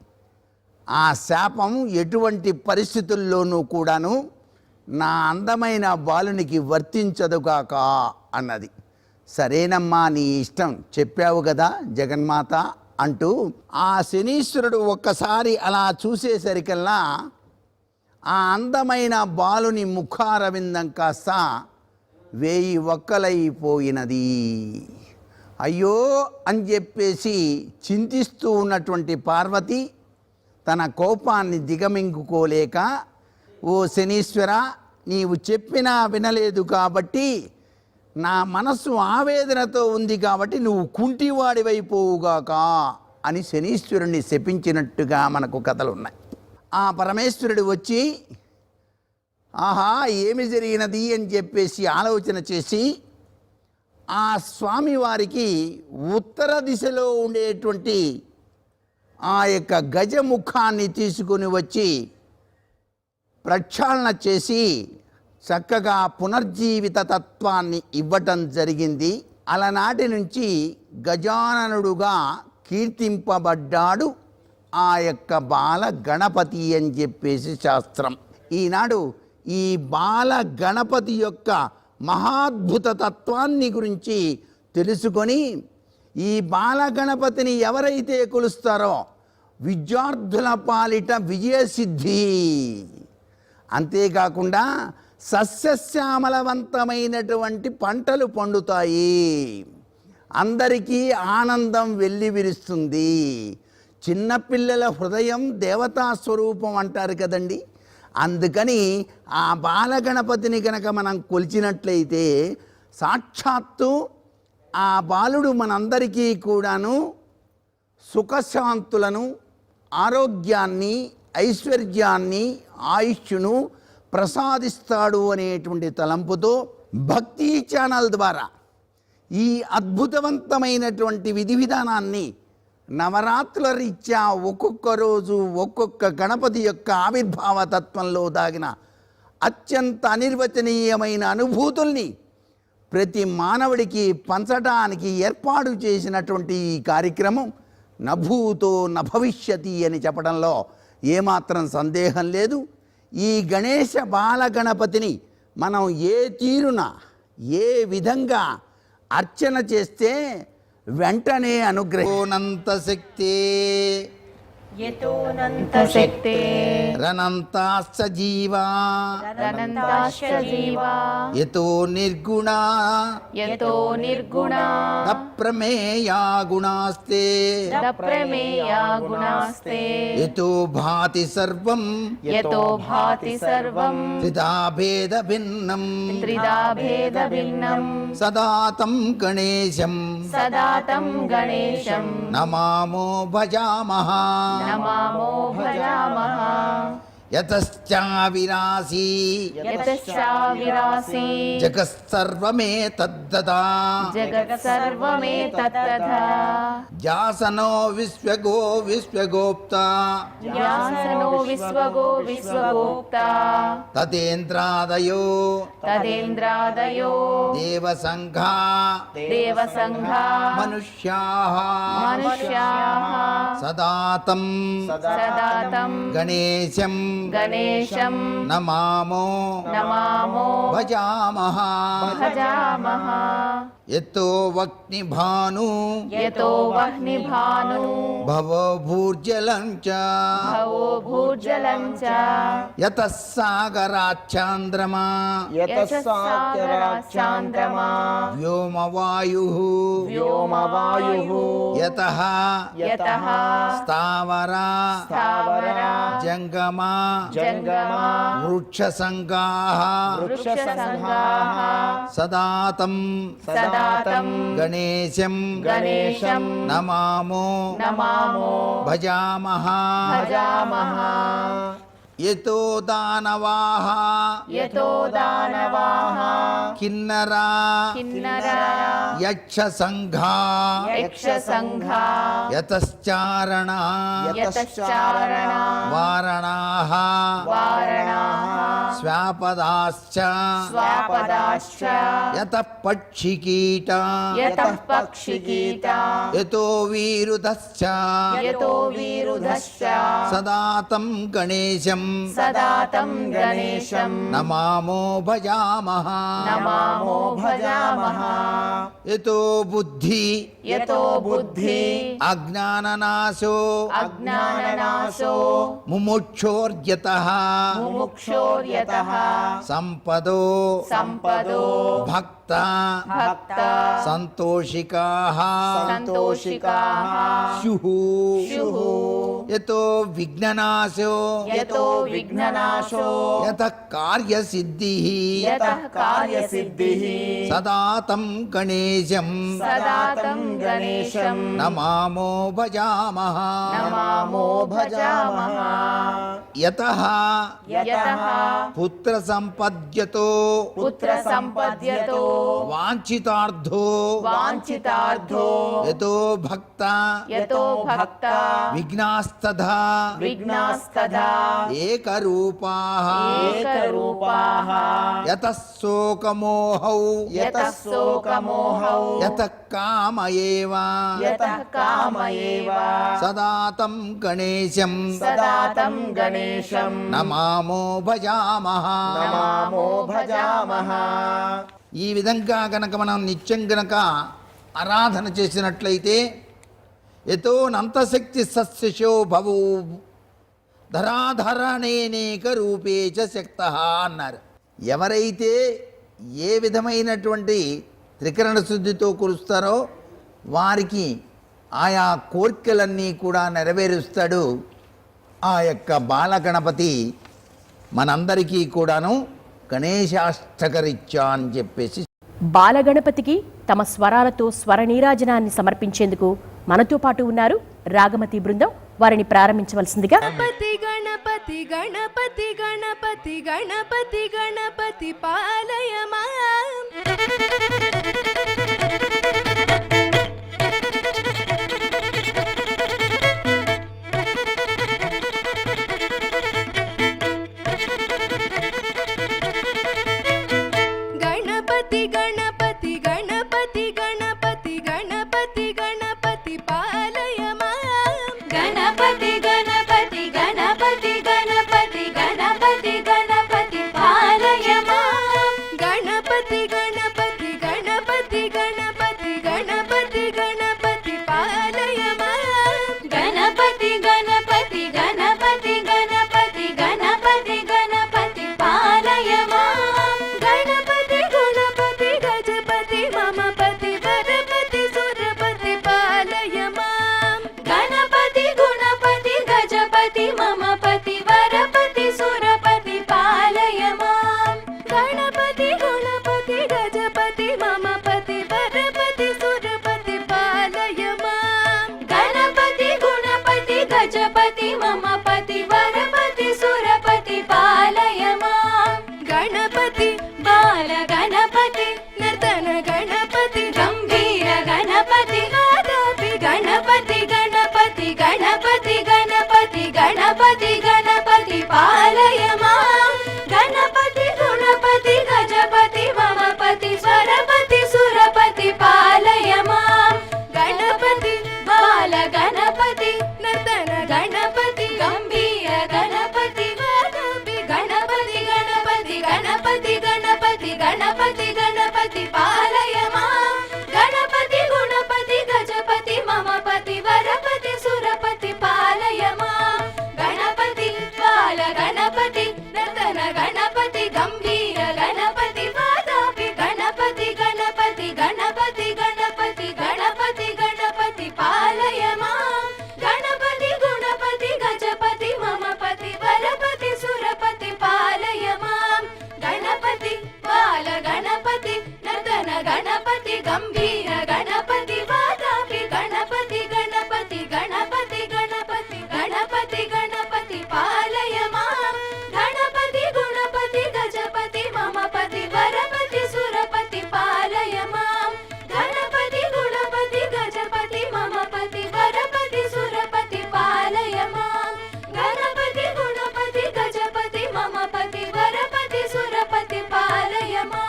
ఆ శాపం ఎటువంటి పరిస్థితుల్లోనూ కూడాను నా అందమైన బాలునికి వర్తించదుగాక అన్నది. సరేనమ్మా నీ ఇష్టం, చెప్పావు కదా జగన్మాత అంటూ ఆ శనీశ్వరుడు ఒక్కసారి అలా చూసేసరికల్లా ఆ అందమైన బాలుని ముఖారవిందం కాస్త 1000 ఒక్కలైపోయినది. అయ్యో అని చెప్పేసి చింతిస్తూ ఉన్నటువంటి పార్వతి తన కోపాన్ని దిగమింగుకోలేక, ఓ శనీశ్వర నీవు చెప్పినా వినలేదు కాబట్టి నా మనస్సు ఆవేదనతో ఉంది కాబట్టి నువ్వు కుంటివాడివైపోవుగాక అని శనీశ్వరుణ్ణి శపించినట్టుగా మనకు కథలు ఉన్నాయి. ఆ పరమేశ్వరుడు వచ్చి ఆహా ఏమి జరిగినది అని చెప్పేసి ఆలోచన చేసి ఆ స్వామివారికి ఉత్తర దిశలో ఉండేటువంటి ఆ యొక్క గజముఖాన్ని తీసుకుని వచ్చి ప్రక్షాళన చేసి చక్కగా పునర్జీవిత తత్వాన్ని ఇవ్వటం జరిగింది. అలనాటి నుంచి గజాననుడుగా కీర్తింపబడ్డాడు ఆ యొక్క బాల గణపతి అని చెప్పేసి శాస్త్రం. ఈనాడు ఈ బాల గణపతి యొక్క మహాద్భుత తత్వాన్ని గురించి తెలుసుకొని ఈ బాల గణపతిని ఎవరైతే కొలుస్తారో విద్యార్థుల పాలిట విజయసిద్ధి, అంతేకాకుండా సస్యశ్యామలవంతమైనటువంటి పంటలు పండుతాయి, అందరికీ ఆనందం వెల్లివిరుస్తుంది. చిన్నపిల్లల హృదయం దేవతా స్వరూపం అంటారు కదండి. అందుకని ఆ బాలగణపతిని కనుక మనం కొలిచినట్లయితే సాక్షాత్తు ఆ బాలుడు మనందరికీ కూడాను సుఖశాంతులను, ఆరోగ్యాన్ని, ఐశ్వర్యాన్ని, ఆయుష్ను ప్రసాదిస్తాడు అనేటువంటి తలంపుతో భక్తి ఛానల్ ద్వారా ఈ అద్భుతవంతమైనటువంటి విధి విధానాన్ని నవరాత్రుల రీత్యా ఒక్కొక్క రోజు ఒక్కొక్క గణపతి యొక్క ఆవిర్భావ తత్వంలో దాగిన అత్యంత అనిర్వచనీయమైన అనుభూతుల్ని ప్రతి మానవుడికి పంచడానికి ఏర్పాటు చేసినటువంటి ఈ కార్యక్రమం నభూతో నభవిష్యతి అని చెప్పడంలో ఏమాత్రం సందేహం లేదు. ఈ గణేశ బాల గణపతిని మనం ఏ తీరున ఏ విధంగా అర్చన చేస్తే వెంటనే అనుగ్రహోనంత శక్తి యతోనంత శక్తే రనంతాశ్చ జీవా రనంతాశ్చ జీవా యతో నిర్గుణా యతో నిర్గుణా అప్రమేయా గుణాస్తే ప్రమేయా గుణాస్తే యతో భాతి సర్వం యతో భాతి సర్వం త్రిధాభేద భిన్నం త్రిదా భేద భిన్నం సదాతం గణేశం సదాతం గణేశం నమామో భజామః నమామో భజామః యతశ్చావిరాసి యతశ్చావిరాసి జగత్సర్వమేతద్దదా జగత్సర్వమేతత్తథా జాసనో విశ్వగో విశ్వగోప్తా వ్యాసనో విశ్వగో విశ్వగోప్తా తదేంద్రాదయో తదేంద్రాదయో దేవసంఘా దేవసంఘా మనుష్యాః మనుష్యాః సదాతం సదాతం గణేశం గణేశం నమామో నమామో భజామః భజామః యతో వక్నిభాను యతో వహ్నిభాను భవో భూర్జలం చ భవో భూర్జలం చ యతః సాగరాచ్చాంద్రమా యతస్సాగరాచాంద్రమా వ్యోమవాయుః వ్యోమవాయుః యతః యతః స్థావరా స్థావరా జంగమా జంగమా వృక్షసంగాః వృక్షసంగాః సదాతం సదాతం గణేశం గణేశం నమామో నమామో భజామః భజామః యతో దానవాః యతో దానవాః కిన్నరా కిన్నరా యక్షసంఘా యక్షసంఘా యతశ్చారణ యతశ్చారణ వారణాః వారణాః స్వాపదాశ్చ స్వాపదాశ్చ యతః పక్షికీట యతః పక్షికీట యతో వీరుధశ్చ యతో వీరుధశ్చ సదాతం గణేశం సదాతం గణేశం నమామో భజామః నమామో భజామః యతో బుద్ధి యతో బుద్ధి అజ్ఞాననాశో అజ్ఞాననాశో ముముక్షోర్యతః ముముక్షోర్యతః సంపదో సంపదో భక్త భక్త సంతోషికాః సంతోషికాః స్యుః స్యుః యతో విఘ్ననాశో యతో విఘ్ననాశో యతః కార్యసిద్ధిః యతః కార్యసిద్ధిః సదాతం గణేశం సదాతం గణేశం నమామో భజామః నమామో భజామః యతః యతః పుత్ర సంపద్యతో పుత్ర సంపద్యతో వాంఛితార్థో వాంఛితార్థో యతో భక్త యతో భక్త విఘ్నాస్తథా విఘ్నాస్తథా ఏకరూపాః ఏకరూపాః యతః శోకమోహౌ యతః శోకమోహౌ యతః కామ ఏవ యతః కామ ఏవ సదాతం గణేశం సదాతం గణేశం నమామో భజామః నమామో భజామః ఈ విధంగా గనక మనం నిత్యం గనక ఆరాధన చేసినట్లయితే యతో నంతశక్తి సస్యశో భవో ధరాధరణేనేక రూపే చ శక్తః అన్నారు. ఎవరైతే ఏ విధమైనటువంటి త్రికరణ శుద్ధితో కొలుస్తారో వారికి ఆయా కోర్కెలన్నీ కూడా నెరవేరుస్తాడు ఆ యొక్క బాలగణపతి. మనందరికీ కూడాను గణేశాష్టకరీత్యా అని చెప్పేసి బాలగణపతికి తమ స్వరాలతో స్వర నీరాజనాన్ని సమర్పించేందుకు మనతో పాటు ఉన్నారు రాగమతి బృందం. వారిని ప్రారంభించవలసిందిగా గణపతి గణపతి గణపతి గణపతి గణపతి గణపతి పాలయ మాం गणपति गणपति गणपति गणपति गणपति गणपति पालय मां गणपति गणपति गणपति गणपति गणपति गणपति पालय मां गणपति गणपति गणपति गणपति गणपति गणपति पालय मां गणपति गणपति गणपति गणपति गणपति गणपति पालय मां गणपति गुणपति गजपति मम पति वरपति सुरपति पालय मां गणपति गुणपति गजपति मम पति वरपति सुरपति पालय मां गणपति गुणपति गजपति मम पति वरपति सुरपति पालय मां गणपति गुणपति गजपति मम पति वरपति सुरपति पालय मां गणपति बाल गणपति नर्तन गणपति गंभीर गणपति वादापि गणपति गणपति गणपति गणपति गणपति गणपति पालय मां गणपति गुणपति गजपति मम पति स्वरपति सुरपति पालय मां गणपति बाल गणपति नर्तन गणपति गंभीर गणपति वादापि गणपति गणपति गणपति गणपति गणपति गणपति पालय मां गणपति गुणपति गजपति मम पति वरपति सुरपति पालय मां गणपति बाल गणपति नर्तन गणपति गंभीर गणपति वादापि गणपति गणपति गणपति गणपति गणपति गणपति पालय मां गणपति गुणपति गजपति मम पति वरपति सुरपति पालय मां गणपति बाल गणपति नर्तन गणपति गंभीर गणपति वादापि गणपति गणपति गणपति गणपति गणपति गणपति पालय मां गणपति गुणपति गजपति मम पति वरपति सुरपति पालय मां गणपति गुणपति गजपति मम पति वरपति सुरपति पालय मां गणपति गुणपति गजपति मम पति वरपति सुरपति पालय मां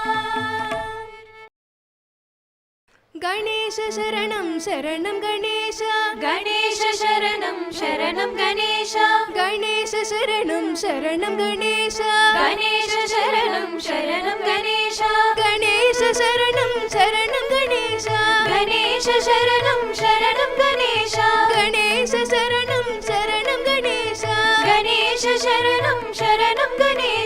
गणेश शरणं शरणं गणेश गणेश शरणं शरणं गणेश गणेश शरणं शरणं गणेश गणेश शरणं शरणं गणेश गणेश शरणं शरणं गणेश गणेश शरणं शरणं गणेश गणेश शरणं शरणं गणेश गणेश शरणं शरणं गणेश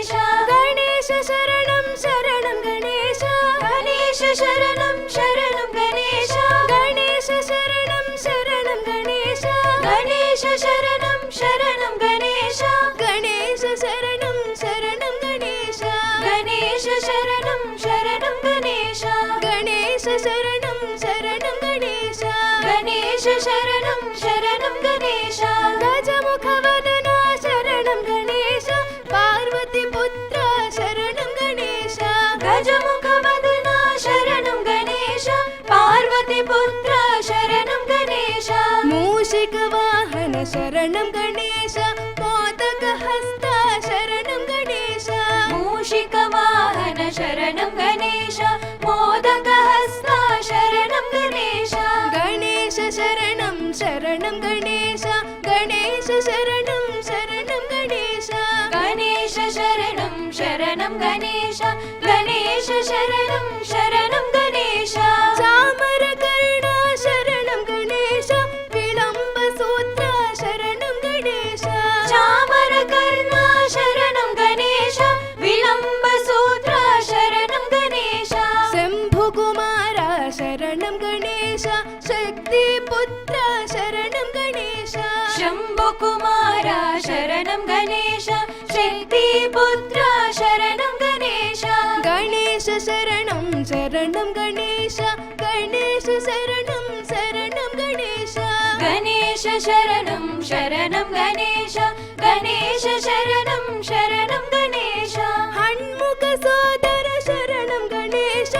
गणेश शरणं शरणं गणेश गणेश शरणं शरणं गणेश गणेश शरणं शरणं गणेश गणेश शरणं शरणं गणेश गणेश शरणं शरणं गणेश गणेश शरणं शरणं गणेश गणेश शरणं शरणं गणेश गणेश शरणं शरणं गणेश गजमुखवदना शरणं गणेश पार्वती पुत्र शरणं गणेश गजमुखवदना शरणं गणेश पार्वती पुत्र शरणं गणेश मूषिकवाहन शरणं गणेश मोदकहस्त शरणं गणेश मूषिकवाहन शरणं गणेश मोदकहस्त शरणं गणेश गणेश शरणं शरणं गणेश गणेश शरणं शरणं गणेश गणेश शरणं शरणं गणेश गणेश शरणं शरणं गणेश चामरकर्णा शरणं गणेश विलम्बसूत्र शरणं गणेश चामरकर्णा शरणं गणेश विलम्बसूत्र शरणं गणेश शम्भुकुमारा शरणं गणेश शक्तिपुत्र शरणं गणेश शम्भुकुमारा शरणं गणेश शक्तिपुत्र शरणं गणेश गणेश शरणं शरणं गणेश गणेश शरणं शरणं गणेश गणेश शरणं शरणं गणेश गणेश शरणं शरणं गणेश हन्मुख सोदर शरणं गणेश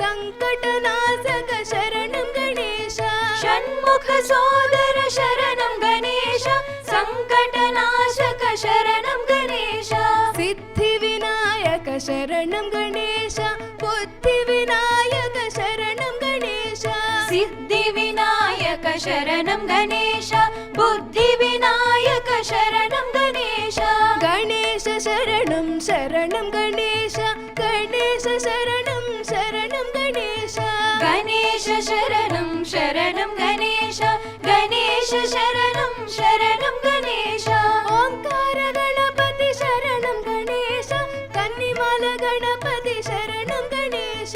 संकटनाशक शरणं गणेश षण्मुख सोदर शरणं गणेश संकटनाशक शरणं गणेश सिद्धिविनायक शरणं गणेश बुद्धिविनायक शरणं गणेश सिद्धिविनायक शरणं गणेश बुद्धिविनायक शरणं गणेश गणेश शरणं शरणं गणेश गणेश शरणं शरणं गणेश गणेश शरणं शरणं गणेश गणेश शरणं शरणं गणेश ओंकार गणपति शरणं गणेश कन्निमाल गणपति शरणं गणेश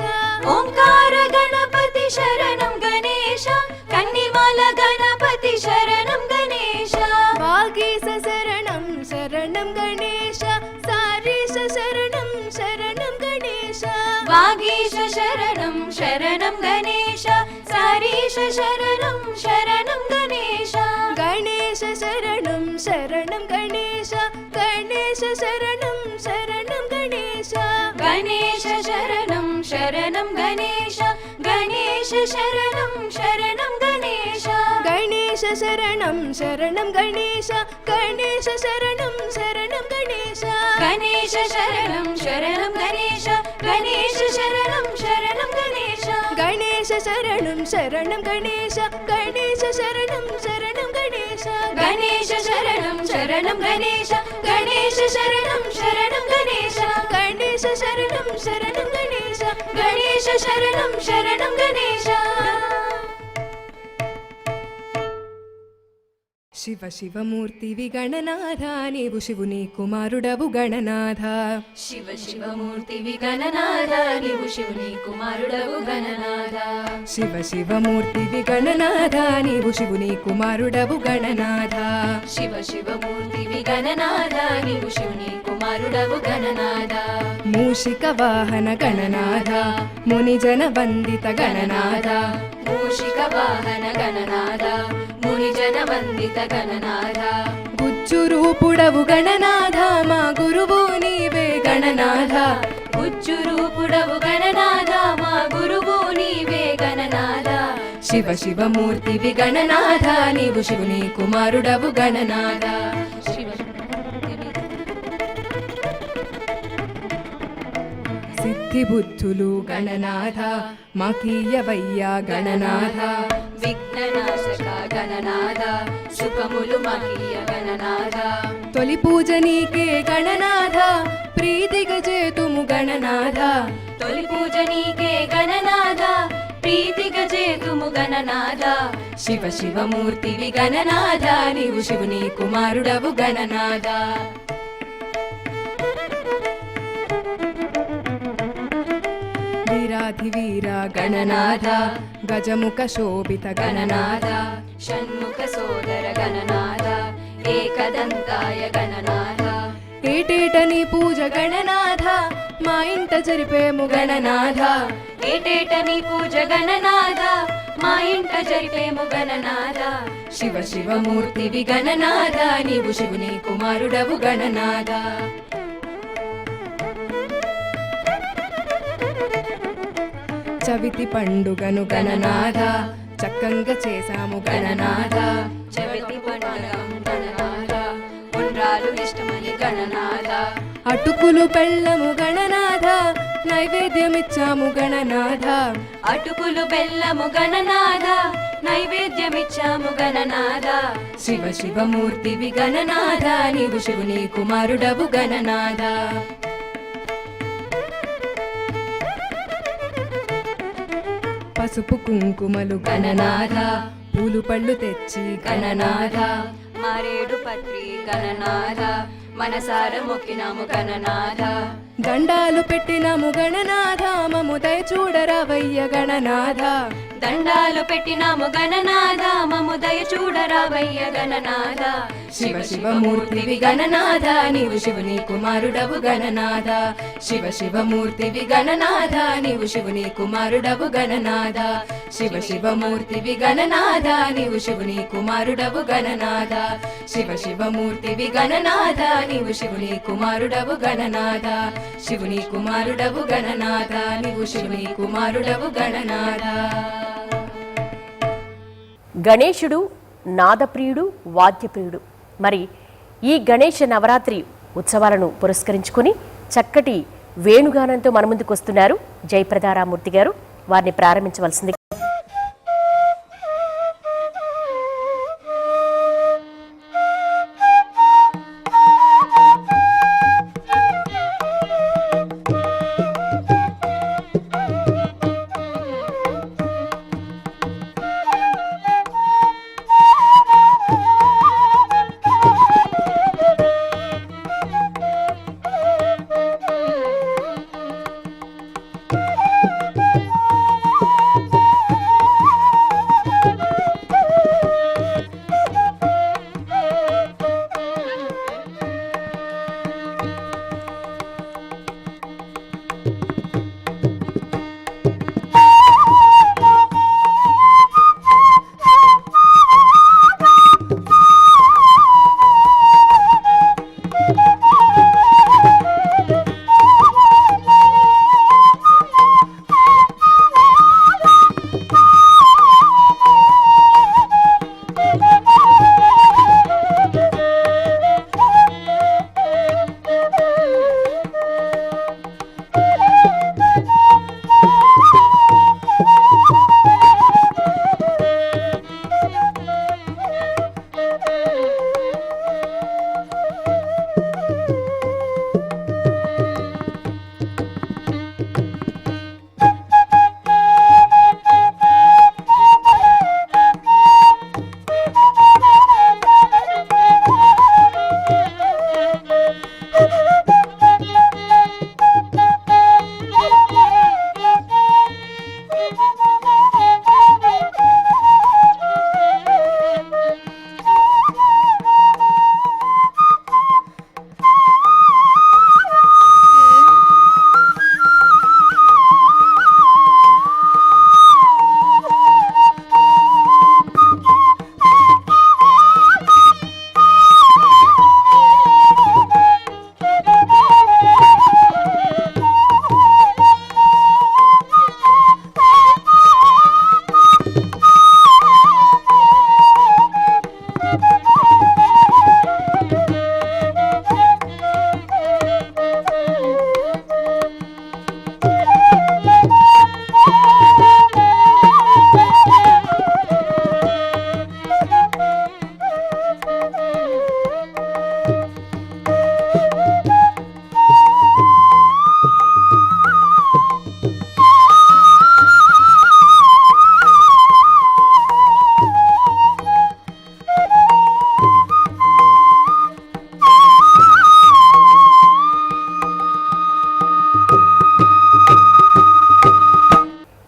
ओंकार गणपति शरणं गणेश कन्निमाल गणपति शरणं गणेश वागीश शरणं शरणं गणेश सारीश शरणं शरणं गणेश वागीश शरणं शरणं गणेश सारीश शरणं शरणं गणेश गणेश शरणं शरणं गणेश गणेश शरणं शरणं गणेश गणेश शरणं शरणं गणेश गणेश शरणं शरणं गणेश गणेश शरणं शरणं गणेश गणेश शरणं शरणं गणेश गणेश शरणं शरणं गणेश गणेश शरणं शरणं गणेश गणेश शरणं शरणं गणेश गणेश शरणं शरणं गणेश गणेश शरणं शरणं गणेश गणेश शरणं शरणं गणेश गणेश शरणं शरणं गणेश गणेश शरणं शरणं गणेश శివ శివమూర్తివి గణనాథ నీవు శివుని కుమారుడవు గణనాథ శివ శివమూర్తివి గణనాథ నీవు శివుని కుమారుడవు గణనాథ శివ శివమూర్తివి గణనాథ నీవు శివుని కుమారుడవు గణనాథ శివ శివమూర్తివి గణనాథ నీవు శివుని కుమారుడవు గణనాథ మూషిక వాహన గణనాథ మునిజన వందిత గణనాథ మూషిక వాహన గణనాథ మునిజన వందిత గణనాథ గుజ్జు రూపుడవు గణనాథ మా గురువు నీవే గణనాథ ఉచ్చు రూపుడవు గణనాథ మా గురువు నీవే గణనాథ శివ శివమూర్తివి గణనాథ నీవు శివుని కుమారుడవు గణనాథ శివ సిద్ధి బుద్ధులు గణనాథ మాకీయవయ్యా గణనాథ విఘ్ననాశక గణనాథ సుఖములు మహీయ గణనాథ తొలి పూజ నీకే గణనాథ ప్రీతిగా చేతుము గణనాథ తొలి పూజ నీకే గణనాథ ప్రీతిగా చేతుము గణనాథ శివ శివమూర్తివి గణనాథ నీవు శివుని కుమారుడవు గణనాథ వీరాధివీర గణనాథ గజముఖ శోభిత గణనాథ షణ్ముఖ సోదర గణనాథ ఏకదంతాయ గణనాథ ఏటేట నీ పూజ గణనాథ మా ఇంట జరిపేము గణనాథ ఏటేట నీ పూజ గణనాథ మా ఇంట జరిపేము గణనాథ శివ శివమూర్తివి గణనాథ నీవు శివుని కుమారుడవు గణనాథ చవితి పండుగను గణనాథ చక్కంగా చేశాము గణనాథ చవితి పండుగం గణనాథ ఉండ్రాలు ఇష్టమని గణనాథ అటుకులు బెల్లము గణనాథ నైవేద్యమిచ్చాము గణనాథ అటుకులు బెల్లము గణనాథ నైవేద్యమిచ్చాము గణనాథ శివ శివమూర్తివి గణనాథ నీవు శివుని కుమారుడవు గణనాథ పసుపు కుంకుమలు గణనాథ పూలు పళ్ళు తెచ్చి గణనాథ మారేడు పత్రి గణనాథ మనసార మొక్కినాము గణనాథ దండాలు పెట్టినాము గణనాథ మము దయ చూడరావయ్య గణనాథ దండాలు పెట్టినాము గణనాథ మము దయ చూడరావయ్య గణనాథ శివ శివమూర్తివి గణనాథ నీవు శివుని కుమారుడవు గణనాథ శివ శివమూర్తివి గణనాథ నీవు శివుని కుమారుడవు గణనాథ శివ శివమూర్తివి గణనాథ నీవు శివుని కుమారుడవు గణనాథ శివ శివమూర్తివి గణనాథ నీవు శివుని కుమారుడవు గణనాథ శివుని కుమారుడవు గణనాథ నీవు శివుని కుమారుడవు గణనాథ గణేశుడు నాదప్రియుడు వాద్యప్రియుడు. మరి ఈ గణేష నవరాత్రి ఉత్సవాలను పురస్కరించుకొని చక్కటి వేణుగానంతో మన ముందుకు వస్తున్నారు జయప్రదారామూర్తి గారు. వారిని ప్రారంభించవలసింది.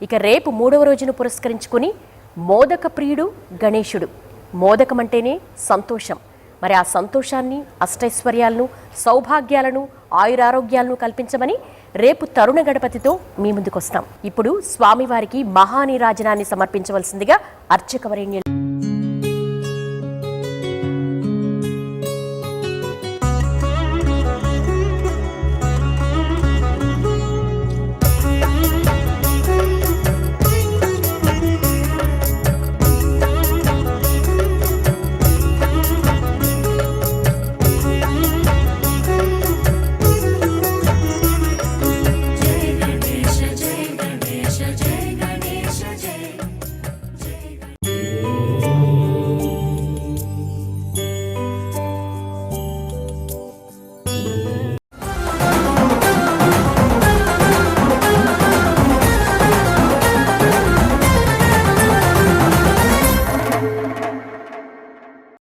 ఇక రేపు 3వ రోజును పురస్కరించుకుని మోదక ప్రియుడు గణేశుడు. మోదకం అంటేనే సంతోషం. మరి ఆ సంతోషాన్ని, అష్టైశ్వర్యాలను, సౌభాగ్యాలను, ఆయురారోగ్యాలను కల్పించమని రేపు తరుణ గణపతితో మీ ముందుకొస్తాం. ఇప్పుడు స్వామివారికి మహానీరాజనాన్ని సమర్పించవలసిందిగా అర్చకవరేణ్యులు